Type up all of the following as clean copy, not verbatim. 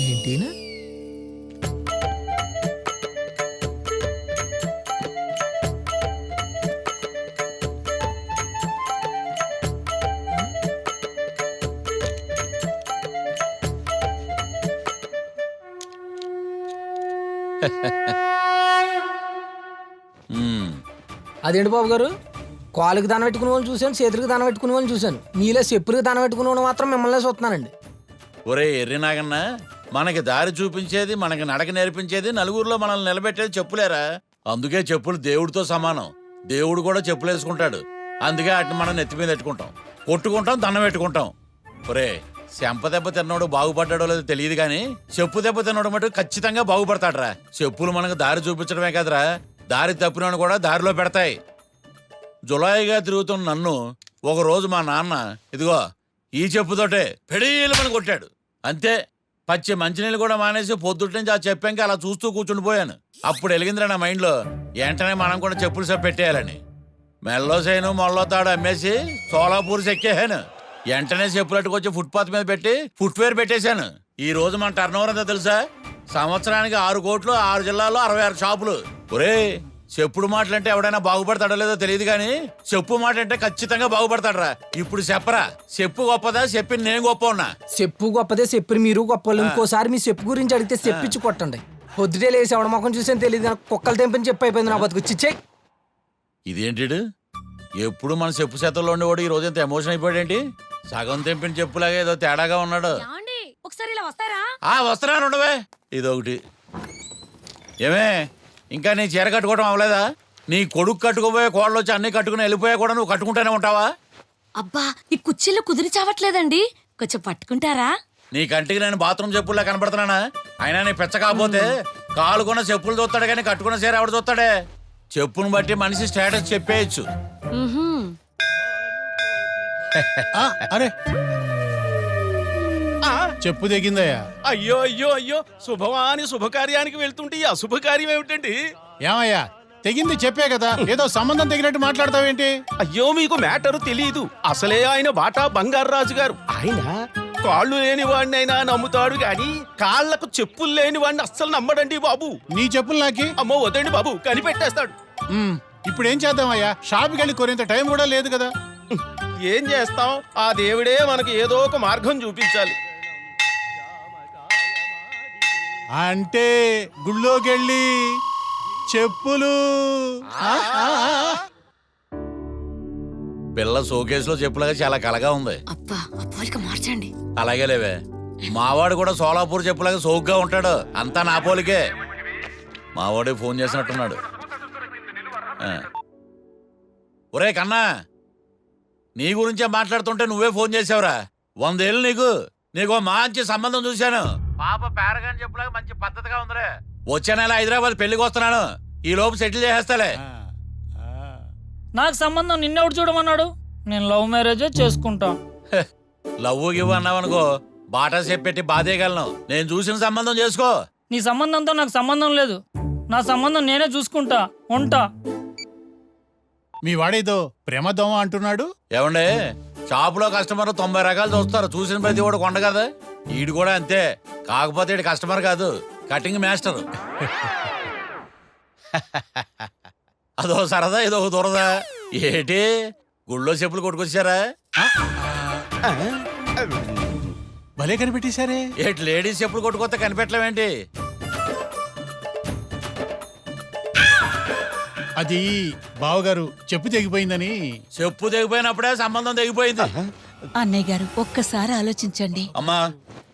ఏంటినా అదేంటి బాబు గారు, కాలుకి దాన పెట్టుకునే వాళ్ళని చూశాను, చేతులకు దాన పెట్టుకునే వాళ్ళని చూశాను, మీలో చెప్పులకు దాన పెట్టుకునే వాళ్ళు మాత్రం మిమ్మల్ని చూస్తున్నానండి. ఒరే ఎర్రి నాగన్నా, మనకి దారి చూపించేది, మనకి నడక నేర్పించేది, నలుగురిలో మనల్ని నిలబెట్టేది చెప్పులేరా. అందుకే చెప్పులు దేవుడితో సమానం. దేవుడు కూడా చెప్పులు వేసుకుంటాడు. అందుకే వాటిని మనం నెత్తి మీద పెట్టుకుంటాం, కొట్టుకుంటాం, దండం పెట్టుకుంటాం. ఒరే చెంప దెబ్బ తిన్నోడు బాగుపడ్డాడో లేదో తెలియదు కానీ చెప్పు దెబ్బ తిన్నోడు మటు ఖచ్చితంగా బాగుపడతాడరా. చెప్పులు మనకు దారి చూపించడమే కదరా, దారి తప్పినోడు కూడా దారిలో పెడతాయి. జులాయిగా తిరుగుతున్న నన్ను ఒకరోజు మా నాన్న ఇదిగో ఈ చెప్పుతోటే పెడీలమని కొట్టాడు. అంతే, పచ్చి మంచినీళ్ళు కూడా మానేసి పొద్దుటి నుంచి ఆ చెప్పాక అలా చూస్తూ కూర్చుండిపోయాను. అప్పుడు వెలిగిందిరా నా మైండ్లో, వెంటనే మనం కూడా చెప్పులు సేపు పెట్టేయాలని. మెల్లో సైను మొల్లో తాడు అమ్మేసి సోలాపూర్ ఎక్కేసాను. వెంటనే చెప్పులట్టుకొచ్చి ఫుట్పాత్ మీద పెట్టి ఫుట్వేర్ పెట్టేశాను. ఈ రోజు మన టర్నోవర్ అంతా తెలుసా? సంవత్సరానికి 6 కోట్లు, 6 జిల్లాల్లో 66 షాపులు. ఒరే చెప్పుడు మాటలంటే ఎవడైనా బాగుపడతాడో లేదో తెలియదు కానీ చెప్పు మాట అంటే ఖచ్చితంగా బాగుపడతాడరా. ఇప్పుడు చెప్పరా, చెప్పు గొప్పదా, చెప్పి నేను గొప్ప ఉన్నా? చెప్పు గొప్పదే, చెప్పి మీరు గొప్ప. ఇంకోసారి మీ చెప్పు గురించి అడిగితే చెప్పించి కొట్టండి. పొద్దుటే లేసి ఎవడ మొఖం చూసాను తెలియదు కానీ కుక్కలు తెంపని చెప్పి అయిపోయింది నా బతుకు. చిచ్చే ఇదేంటి, ఎప్పుడు మన చెప్పు చేతల్లో ఉండేవాడు ఈ రోజు ఎంత ఎమోషన్ అయిపోయాడేంటి? సగం తెంపిన చెప్పులాగా ఏదో తేడాగా ఉన్నాడు. వస్తారా ఉండవే. ఇదొకటి. ఏమే ఇంకా నీ చీర కట్టుకోవడం అవ్వలేదా? నీ కొడుకు కట్టుకోబోయే కోళ్ళు వచ్చి అన్ని కట్టుకుని వెళ్ళిపోయా కూడా నువ్వు కట్టుకుంటూనే ఉంటావా? అబ్బా ఈ కుర్చీలు కుదిరి చావట్లేదండి, కొంచెం పట్టుకుంటారా? నీ కంటికి నేను బాత్రూమ్ చెప్పుల్లా కనపడుతున్నానా? అయినా నీ పెచ్చ కాకపోతే కాలుకున్న చెప్పులు చూస్తాడు కానీ కట్టుకున్న చీర ఎవడు చూస్తాడే? చెప్పును బట్టి మనిషి స్టేటస్ చెప్పేయచ్చు. అరే చెప్పు తెగిందయ్యా. అయ్యో అయ్యో అయ్యో, శుభమాని శుభకార్యానికి వెళ్తుంటే ఈ అశుభకార్యం ఏమిటండి? ఏమయ్యా తెగింది చెప్పే కదా, ఏదో సంబంధం తెగినట్టు మాట్లాడతావేంటి? అయ్యో మీకు మ్యాటరు తెలీదు. అసలే ఆయన బాటా బంగారాజు గారు. ఆయన కాళ్ళు లేని వాడిని అయినా నమ్ముతాడు గాని కాళ్లకు చెప్పులు లేని వాడిని అస్సలు నమ్మడండి బాబు. నీ చెప్పులు నాకి? అమ్మో వద్దండి బాబు, కనిపెట్టేస్తాడు. ఇప్పుడు ఏం చేద్దామయ్యా? షాప్కి వెళ్ళి కొనేంత టైం కూడా లేదు కదా. ఏం చేస్తాం, ఆ దేవుడే మనకి ఏదో ఒక మార్గం చూపించాలి. అంటే గుళ్ళోకెళ్ళి చెప్పులు. పిల్ల షోకేస్ లో చెప్పులాగా చాలా కలగా ఉంది. అబ్బా ఆ పోలిక మార్చండి. అలాగే లేవే, మావాడు కూడా సోలాపూర్ చెప్పులాగా సోగ్గా ఉంటాడు. అంతా నా పోలికే. మావాడే ఫోన్ చేసినట్టున్నాడు. ఒరే కన్నా, నీ గురించే మాట్లాడుతుంటే నువ్వే ఫోన్ చేసావురా. 100 ఏళ్ళు నీకు మంచి సంబంధం చూశాను. పాప పేరగాని చెప్పులాగా మంచి పద్ధతిగా ఉందిరే. వచ్చే నెల హైదరాబాద్ పెళ్లికి వస్తున్నాను. ఈ లోపు సెటిల్ చేసేస్తాలే. నాకు సంబంధం నిన్నెవడు చూడమన్నాడు? నేను లవ్ మ్యారేజే చేసుకుంటా. లవ్ గివ్ అన్నావనుకో బాటా చెప్పెట్టి బాధేయగలను. నేను చూసిన సంబంధం చేసుకో. నీ సంబంధంతో నాకు సంబంధం లేదు. నా సంబంధం నేనే చూసుకుంటా, ఉంటా. మీ వాడేదో ప్రేమదోమ అంటున్నాడు. ఏమండే, షాపులో కస్టమర్ 90 రకాలు చూస్తారు. చూసిన ప్రతి కూడా కొండ కదా. ఈడు కూడా అంతే. కాకపోతే ఈడు కస్టమర్ కాదు, కటింగ్ మాస్టర్. అదో సరదా, ఇదో దురదా. ఏటి గుళ్ళో చెప్పులు కొట్టుకొచ్చారా? భలే కనిపెట్టేశారే. ఏటి లేడీస్ చెప్పులు కొట్టుకొస్తే కనిపెట్టలేమేంటి? అది బావగారు చెప్పు తెగిపోయిందని. చెప్పు తెగిపోయినప్పుడే సంబంధం తెగిపోయింది. అన్నయ్య గారు ఒక్కసారి ఆలోచించండి. అమ్మా,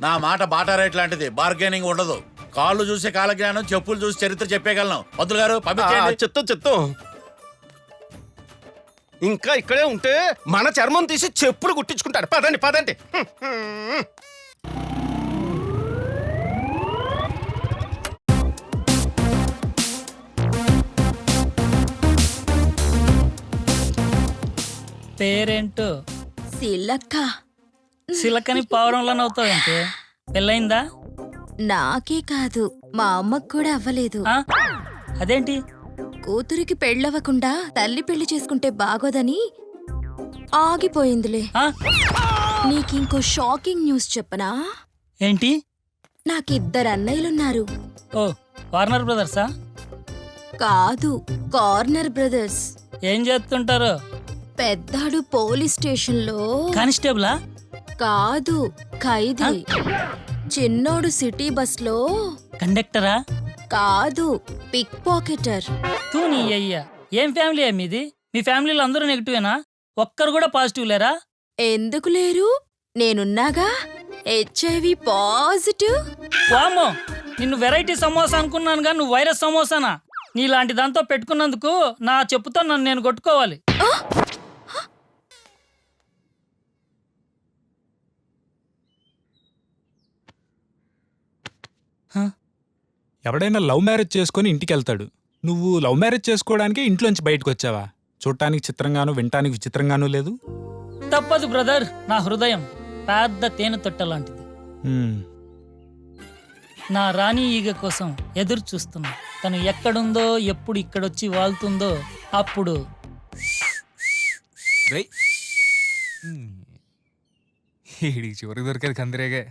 నా మాట బాటా రేట్ లాంటిది, బార్గెనింగ్ ఉండదు. కాళ్ళు చూసే కాలజ్ఞానం, చెప్పులు చూసి చరిత్ర చెప్పేయగలను. పంతులు గారు పంపించండి. చెత్తం ఇంకా ఇక్కడే ఉంటే మన చర్మం తీసి చెప్పులు కుట్టించుకుంటారు. పదండి. పేరేంటో? సిలక్క. సిలకని పావురంలో నవ్వుతావంటే పెళ్ళయిందా? నాకే కాదు, మా అమ్మకు కూడా అవ్వలేదు. అదేంటి? కూతురికి పెళ్ళవకుండా తల్లి పెళ్లి చేసుకుంటే బాగోదని ఆగిపోయిందిలే. ఆ? నీకింకో షాకింగ్ న్యూస్ చెప్పనా? ఏంటి? నాకిద్దరు అన్నయ్యలున్నారు. ఓ వార్నర్ బ్రదర్సా? కాదు, కార్నర్ బ్రదర్స్. ఏం చేస్తుంటారు? పెద్దాడు పోలీస్ స్టేషన్లో. కానిస్టేబులా? కాదు, ఖైదీ. చిన్నోడు సిటీ బస్లో. కండక్టరా? కాదు, పిక్ పాకెటర్. తూ నీ అయ్యా, ఏం ఫ్యామిలీ మీది? మీ ఫ్యామిలీలో అందరూ నెగిటివేనా? ఒక్కరు కూడా పాజిటివ్ లేరా? ఎందుకు లేరు? నేనున్నాగా. HIV positive. వామ్మో, నిన్ను వెరైటీ సమోసా అనుకున్నాను కానీ నువ్వు వైరస్ సమోసానా? నీలాంటి దాంతో పెట్టుకున్నందుకు నా చెప్పుతో నన్ను నేను కొట్టుకోవాలి. ఎవడైనా లవ్ మ్యారేజ్ చేసుకొని ఇంటికి వెళ్తాడు. నువ్వు లవ్ మ్యారేజ్ చేసుకోవడానికి ఇంట్లోంచి బయటకు వచ్చావా? చూడటానికి చిత్రంగానూ వినటానికి విచిత్రంగానూ లేదు. తప్పదు బ్రదర్, నా హృదయం పెద్ద తేనె తొట్ట లాంటిది. హ్మ్. నా రాణి ఈగ కోసం ఎదురు చూస్తున్నా. తను ఎక్కడుందో, ఎప్పుడు ఇక్కడొచ్చి వాళ్తుందో అప్పుడు. చివరికి దొరికేది కందిరేగే.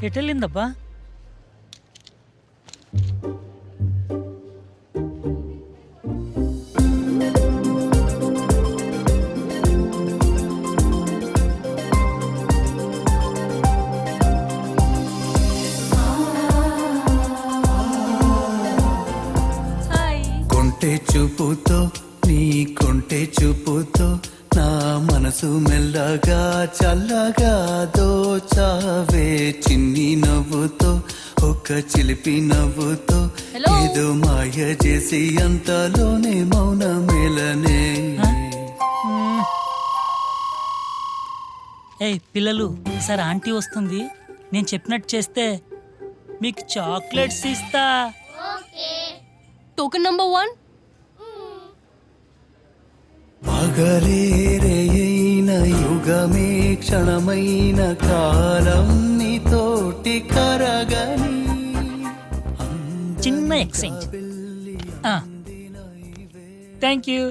ఎటెళ్ళిందబ్బా? కొంటె చూపుతో, నీ కొంటె చూపుతో నా మనసు మెల్లగా చల్లగా దోచావే. చిన్ని నవ్వుతో, ఒక చిలిపి నవ్వుతో ఏదో మాయ చేసి అంతలోనే మౌన మేలనే. ఏయ్ పిల్లలు, సార్ ఆంటీ వస్తుంది. నేను చెప్పినట్టు చేస్తే మీకు చాక్లెట్స్ ఇస్తా. Token number 1. పగలేరైన యుగమే క్షణమైన కాలం నీతోటి కరగని. చిన్న ఎక్స్చేంజ్. Thank you.